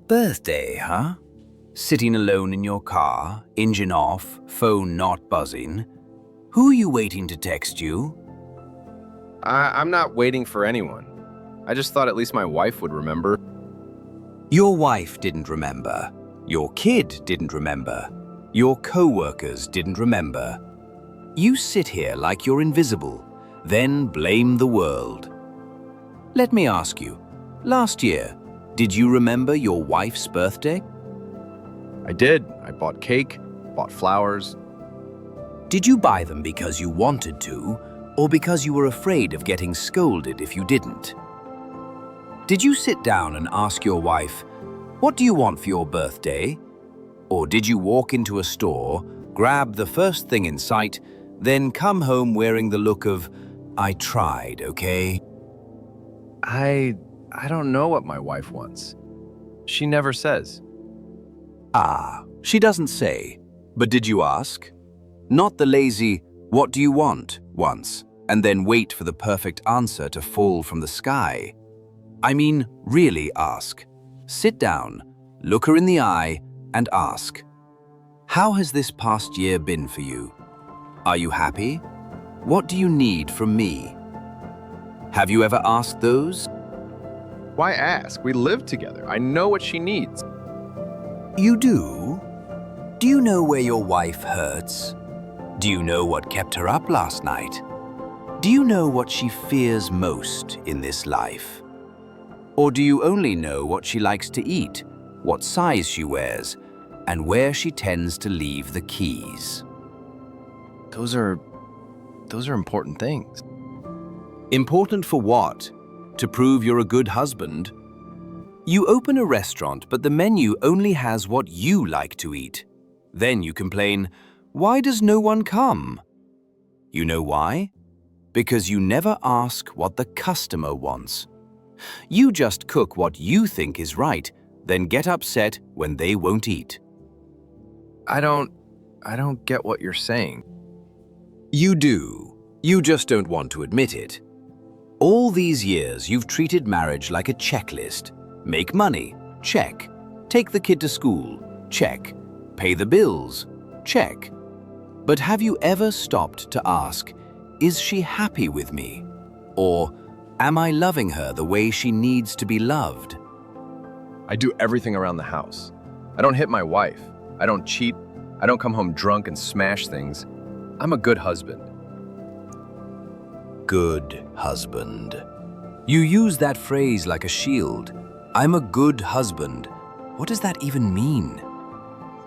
Birthday, huh? Sitting alone in your car, engine off, phone not buzzing. Who are you waiting to text you? I'm not waiting for anyone. I just thought at least my wife would remember. Your wife didn't remember. Your kid didn't remember. Your co-workers didn't remember. You sit here like you're invisible, then blame the world. Let me ask you, last year, did you remember your wife's birthday? I did. I bought cake, bought flowers. Did you buy them because you wanted to, or because you were afraid of getting scolded if you didn't? Did you sit down and ask your wife, "What do you want for your birthday?" Or did you walk into a store, grab the first thing in sight, then come home wearing the look of, "I tried, okay?" I don't know what my wife wants. She never says. Ah, she doesn't say. But did you ask? Not the lazy, "What do you want?" once, and then wait for the perfect answer to fall from the sky. I mean, really ask. Sit down, look her in the eye, and ask, "How has this past year been for you? Are you happy? What do you need from me?" Have you ever asked those? Why ask? We live together. I know what she needs. You do? Do you know where your wife hurts? Do you know what kept her up last night? Do you know what she fears most in this life? Or do you only know what she likes to eat, what size she wears, and where she tends to leave the keys? Those are important things. Important for what? To prove you're a good husband? You open a restaurant, but the menu only has what you like to eat. Then you complain, "Why does no one come?" You know why? Because you never ask what the customer wants. You just cook what you think is right, then get upset when they won't eat. I don't get what you're saying. You do. You just don't want to admit it. All these years, you've treated marriage like a checklist. Make money? Check. Take the kid to school? Check. Pay the bills? Check. But have you ever stopped to ask, "Is she happy with me?" Or, "Am I loving her the way she needs to be loved?" I do everything around the house. I don't hit my wife. I don't cheat. I don't come home drunk and smash things. I'm a good husband. Good husband. You use that phrase like a shield. I'm a good husband. What does that even mean?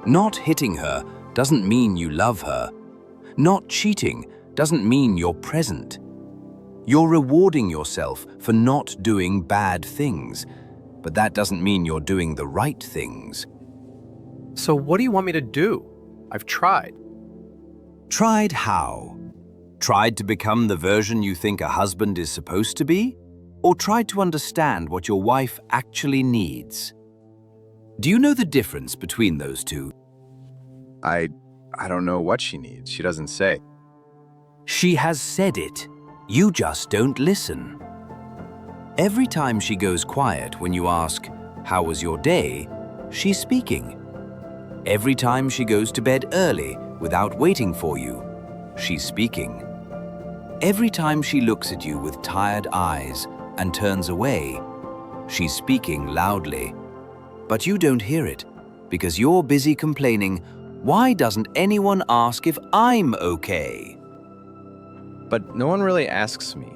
Not hitting her doesn't mean you love her. Not cheating doesn't mean you're present. You're rewarding yourself for not doing bad things, but that doesn't mean you're doing the right things. So what do you want me to do? I've tried. Tried how? Tried to become the version you think a husband is supposed to be? Or tried to understand what your wife actually needs? Do you know the difference between those two? I don't know what she needs. She doesn't say. She has said it. You just don't listen. Every time she goes quiet when you ask, "How was your day?" she's speaking. Every time she goes to bed early without waiting for you, she's speaking. Every time she looks at you with tired eyes and turns away, she's speaking loudly. But you don't hear it because you're busy complaining, "Why doesn't anyone ask if I'm okay?" But no one really asks me.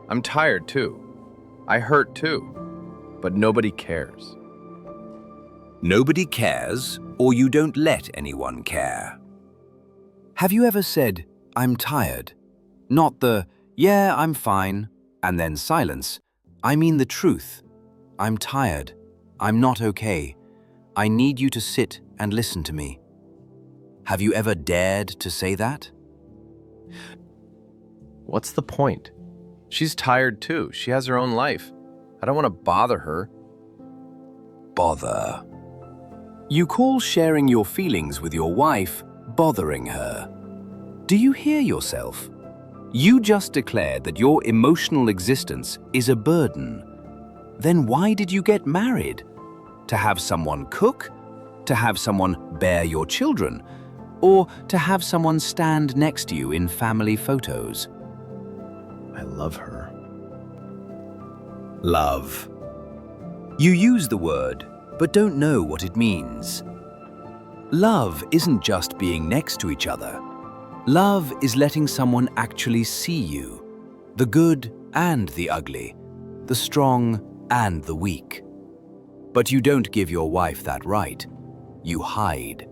I'm tired too. I hurt too. But nobody cares. Nobody cares, or you don't let anyone care. Have you ever said, "I'm tired"? Not the, "Yeah, I'm fine," and then silence. I mean the truth. "I'm tired. I'm not okay. I need you to sit and listen to me." Have you ever dared to say that? What's the point? She's tired too. She has her own life. I don't want to bother her. Bother. You call sharing your feelings with your wife bothering her. Do you hear yourself? You just declared that your emotional existence is a burden. Then why did you get married? To have someone cook? To have someone bear your children? Or to have someone stand next to you in family photos? I love her. Love. You use the word, but don't know what it means. Love isn't just being next to each other. Love is letting someone actually see you, the good and the ugly, the strong and the weak. But you don't give your wife that right. You hide.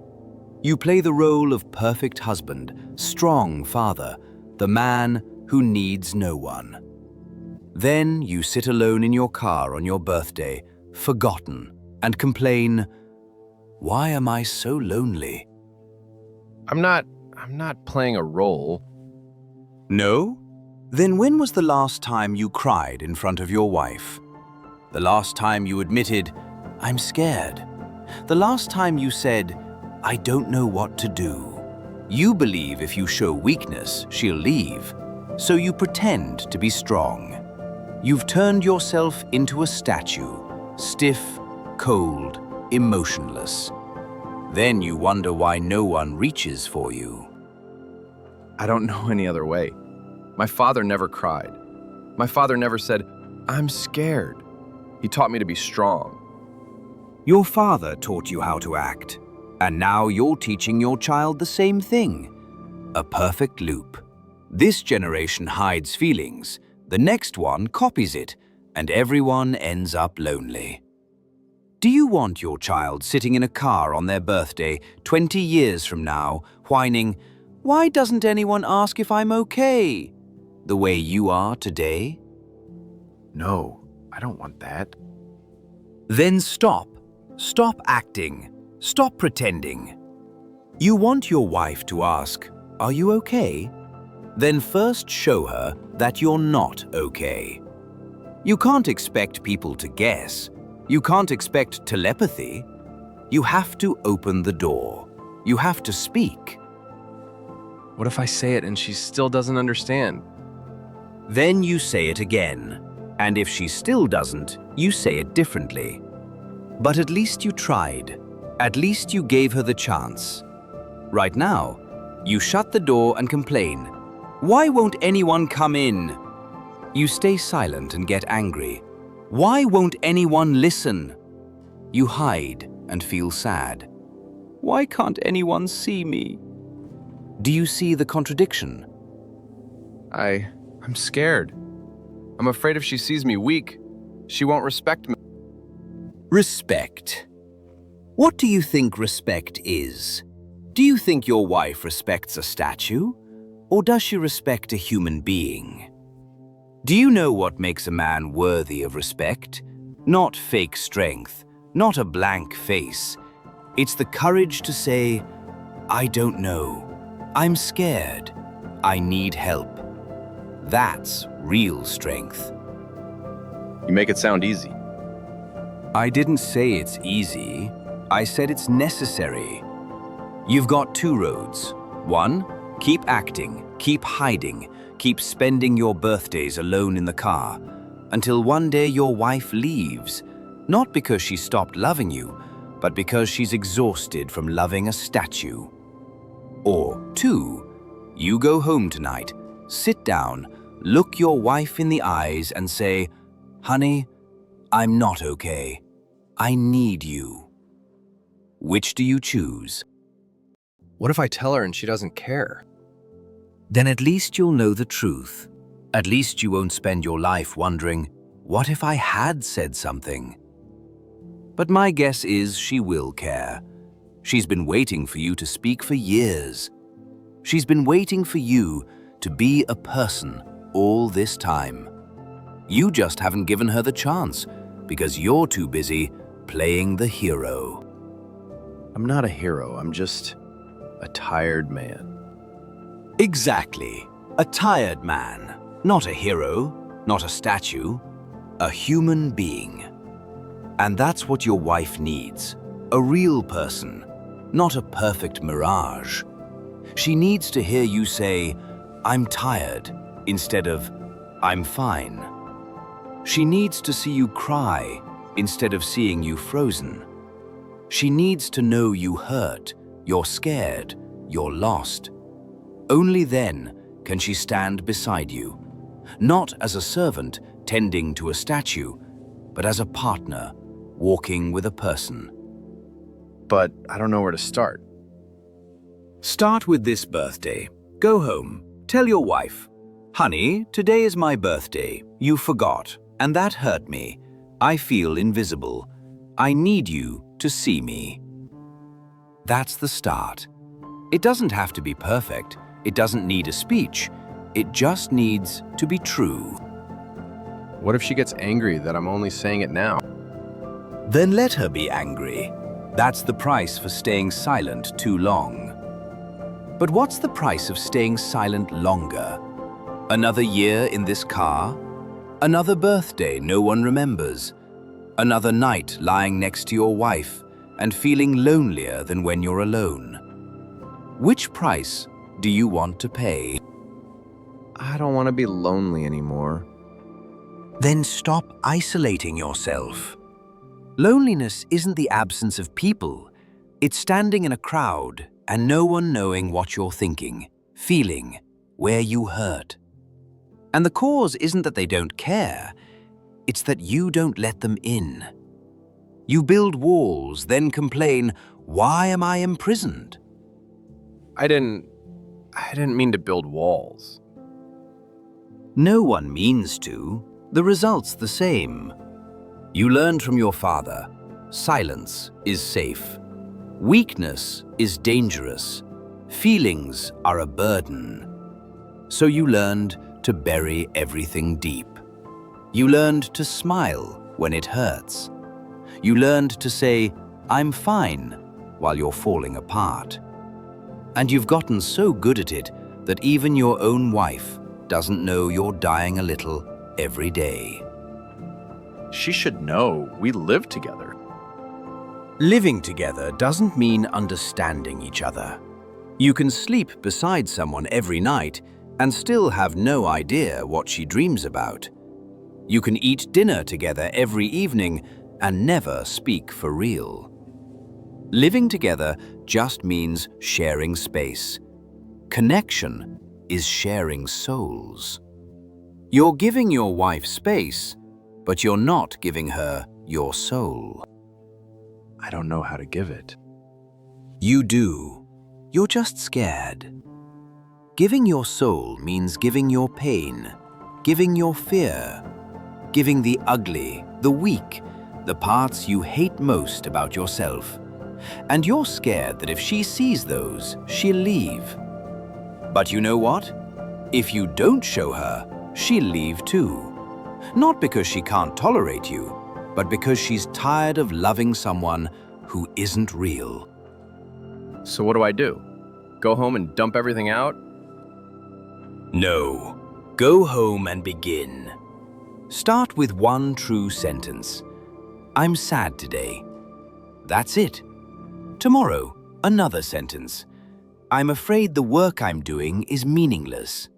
You play the role of perfect husband, strong father, the man who needs no one. Then you sit alone in your car on your birthday, forgotten, and complain, "Why am I so lonely?" I'm not playing a role. No? Then when was the last time you cried in front of your wife? The last time you admitted, "I'm scared"? The last time you said, "I don't know what to do"? You believe if you show weakness, she'll leave, so you pretend to be strong. You've turned yourself into a statue, stiff, cold, emotionless. Then you wonder why no one reaches for you. I don't know any other way. My father never cried. My father never said, "I'm scared." He taught me to be strong. Your father taught you how to act, and now you're teaching your child the same thing. A perfect loop. This generation hides feelings, the next one copies it, and everyone ends up lonely. Do you want your child sitting in a car on their birthday 20 years from now, whining, "Why doesn't anyone ask if I'm okay?" the way you are today? No, I don't want that. Then stop. Stop acting. Stop pretending. You want your wife to ask, "Are you okay?" Then first show her that you're not okay. You can't expect people to guess. You can't expect telepathy. You have to open the door. You have to speak. What if I say it and she still doesn't understand? Then you say it again. And if she still doesn't, you say it differently. But at least you tried. At least you gave her the chance. Right now, you shut the door and complain, "Why won't anyone come in?" You stay silent and get angry. "Why won't anyone listen?" You hide and feel sad. "Why can't anyone see me?" Do you see the contradiction? I'm scared. I'm afraid if she sees me weak, she won't respect me. Respect. What do you think respect is? Do you think your wife respects a statue? Or does she respect a human being? Do you know what makes a man worthy of respect? Not fake strength, not a blank face. It's the courage to say, "I don't know. I'm scared. I need help." That's real strength. You make it sound easy. I didn't say it's easy. I said it's necessary. You've got two roads. One, keep acting, keep hiding, keep spending your birthdays alone in the car, until one day your wife leaves, not because she stopped loving you, but because she's exhausted from loving a statue. Or two, you go home tonight, sit down, look your wife in the eyes and say, "Honey, I'm not okay. I need you." Which do you choose? What if I tell her and she doesn't care? Then at least you'll know the truth. At least you won't spend your life wondering, "What if I had said something?" But my guess is she will care. She's been waiting for you to speak for years. She's been waiting for you to be a person all this time. You just haven't given her the chance because you're too busy playing the hero. I'm not a hero, I'm just a tired man. Exactly. A tired man. Not a hero, not a statue, a human being. And that's what your wife needs. A real person, not a perfect mirage. She needs to hear you say, "I'm tired," instead of, "I'm fine." She needs to see you cry, instead of seeing you frozen. She needs to know you hurt, you're scared, you're lost. Only then can she stand beside you, not as a servant tending to a statue, but as a partner walking with a person. But I don't know where to start. Start with this birthday. Go home. Tell your wife, "Honey, today is my birthday. You forgot, and that hurt me. I feel invisible. I need you to see me." That's the start. It doesn't have to be perfect. It doesn't need a speech. It just needs to be true. What if she gets angry that I'm only saying it now? Then let her be angry. That's the price for staying silent too long. But what's the price of staying silent longer? Another year in this car? Another birthday no one remembers? Another night lying next to your wife and feeling lonelier than when you're alone? Which price do you want to pay? I don't want to be lonely anymore. Then stop isolating yourself. Loneliness isn't the absence of people. It's standing in a crowd and no one knowing what you're thinking, feeling, where you hurt. And the cause isn't that they don't care, it's that you don't let them in. You build walls, then complain, "Why am I imprisoned?" I didn't mean to build walls. No one means to. The result's the same. You learned from your father, silence is safe. Weakness is dangerous. Feelings are a burden. So you learned to bury everything deep. You learned to smile when it hurts. You learned to say, "I'm fine," while you're falling apart. And you've gotten so good at it that even your own wife doesn't know you're dying a little every day. She should know we live together. Living together doesn't mean understanding each other. You can sleep beside someone every night and still have no idea what she dreams about. You can eat dinner together every evening and never speak for real. Living together just means sharing space. Connection is sharing souls. You're giving your wife space, but you're not giving her your soul. I don't know how to give it. You do. You're just scared. Giving your soul means giving your pain, giving your fear, giving the ugly, the weak, the parts you hate most about yourself. And you're scared that if she sees those, she'll leave. But you know what? If you don't show her, she'll leave too. Not because she can't tolerate you, but because she's tired of loving someone who isn't real. So what do I do? Go home and dump everything out? No. Go home and begin. Start with one true sentence. "I'm sad today." That's it. Tomorrow, another sentence. "I'm afraid the work I'm doing is meaningless."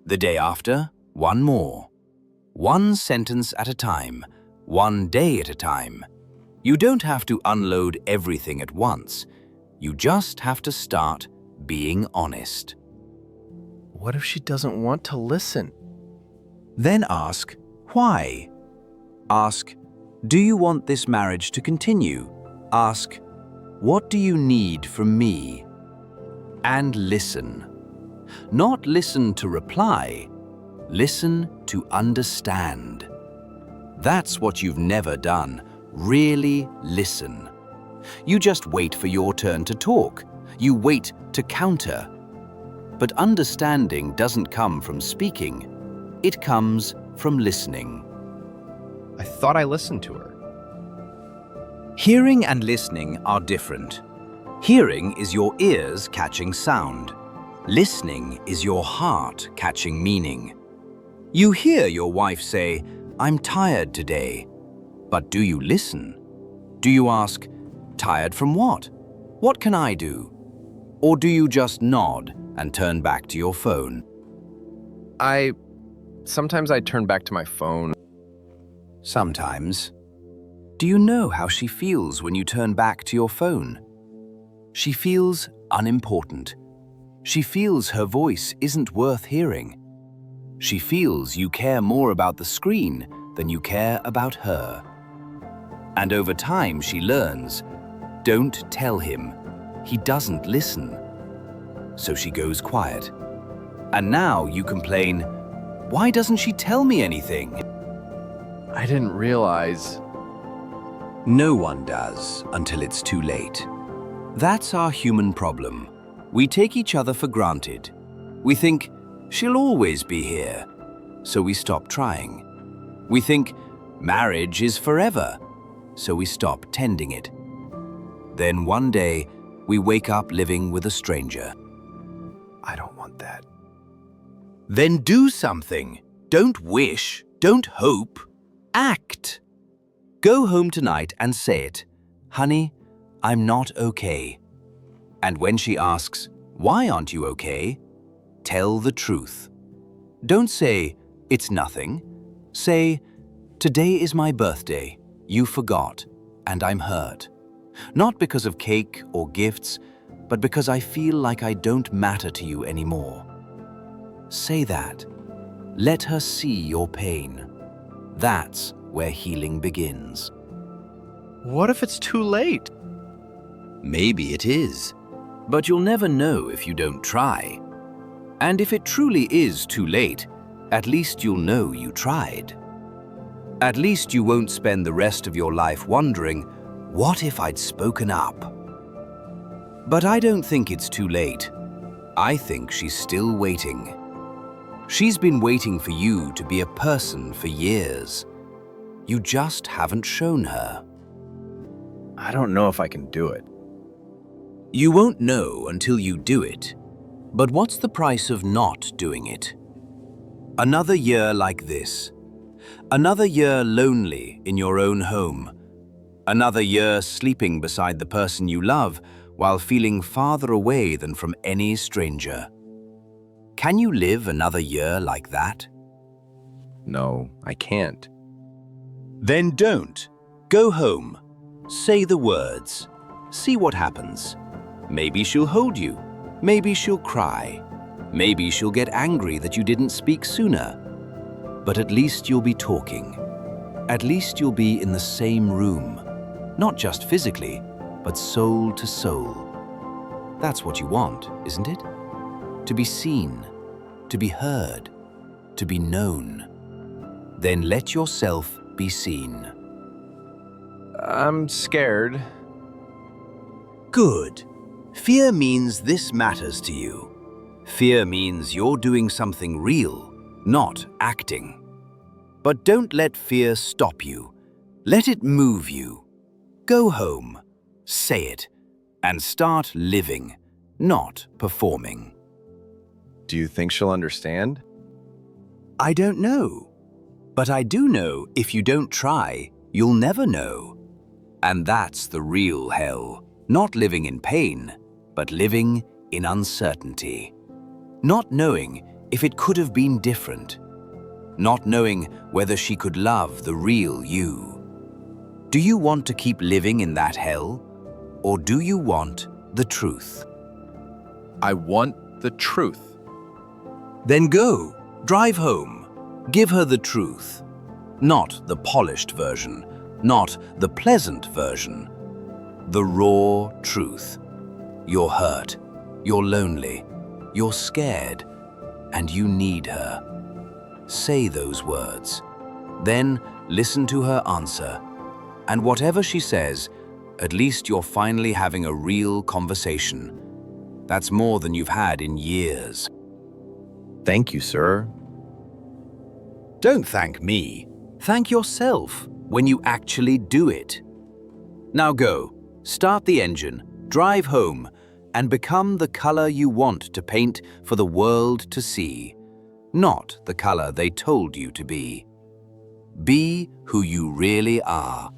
The day after, one more. One sentence at a time, one day at a time. You don't have to unload everything at once. You just have to start being honest. What if she doesn't want to listen? Then ask, why? Ask, do you want this marriage to continue? Ask, what do you need from me? And listen. Not listen to reply, listen to understand. That's what you've never done. Really listen. You just wait for your turn to talk. You wait to counter. But understanding doesn't come from speaking. It comes from listening. I thought I listened to her. Hearing and listening are different. Hearing is your ears catching sound. Listening is your heart catching meaning. You hear your wife say, "I'm tired today." But do you listen? Do you ask, "Tired from what? What can I do?" Or do you just nod and turn back to your phone? Sometimes I turn back to my phone. Sometimes. Do you know how she feels when you turn back to your phone? She feels unimportant. She feels her voice isn't worth hearing. She feels you care more about the screen than you care about her. And over time she learns, don't tell him. He doesn't listen. So she goes quiet. And now you complain, why doesn't she tell me anything? I didn't realize. No one does until it's too late. That's our human problem. We take each other for granted. We think, she'll always be here, so we stop trying. We think, marriage is forever, so we stop tending it. Then one day, we wake up living with a stranger. I don't want that. Then do something. Don't wish, don't hope, act. Go home tonight and say it. Honey, I'm not okay. And when she asks, why aren't you okay? Tell the truth. Don't say, it's nothing. Say, today is my birthday. You forgot, and I'm hurt. Not because of cake or gifts, but because I feel like I don't matter to you anymore. Say that. Let her see your pain. That's where healing begins. What if it's too late? Maybe it is, but you'll never know if you don't try. And if it truly is too late, at least you'll know you tried. At least you won't spend the rest of your life wondering, what if I'd spoken up? But I don't think it's too late. I think she's still waiting. She's been waiting for you to be a person for years. You just haven't shown her. I don't know if I can do it. You won't know until you do it. But what's the price of not doing it? Another year like this. Another year lonely in your own home. Another year sleeping beside the person you love while feeling farther away than from any stranger. Can you live another year like that? No, I can't. Then don't. Go home. Say the words. See what happens. Maybe she'll hold you. Maybe she'll cry. Maybe she'll get angry that you didn't speak sooner. But at least you'll be talking. At least you'll be in the same room. Not just physically, but soul to soul. That's what you want, isn't it? To be seen, to be heard, to be known. Then let yourself be seen. I'm scared. Good. Fear means this matters to you. Fear means you're doing something real, not acting. But don't let fear stop you. Let it move you. Go home, say it, and start living, not performing. Do you think she'll understand? I don't know. But I do know if you don't try, you'll never know. And that's the real hell. Not living in pain, but living in uncertainty. Not knowing if it could have been different. Not knowing whether she could love the real you. Do you want to keep living in that hell? Or do you want the truth? I want the truth. Then go, drive home, give her the truth. Not the polished version, not the pleasant version. The raw truth. You're hurt, you're lonely, you're scared, and you need her. Say those words. Then listen to her answer. And whatever she says, at least you're finally having a real conversation. That's more than you've had in years. Thank you, sir. Don't thank me. Thank yourself when you actually do it. Now go, start the engine, drive home, and become the color you want to paint for the world to see, not the color they told you to be. Be who you really are.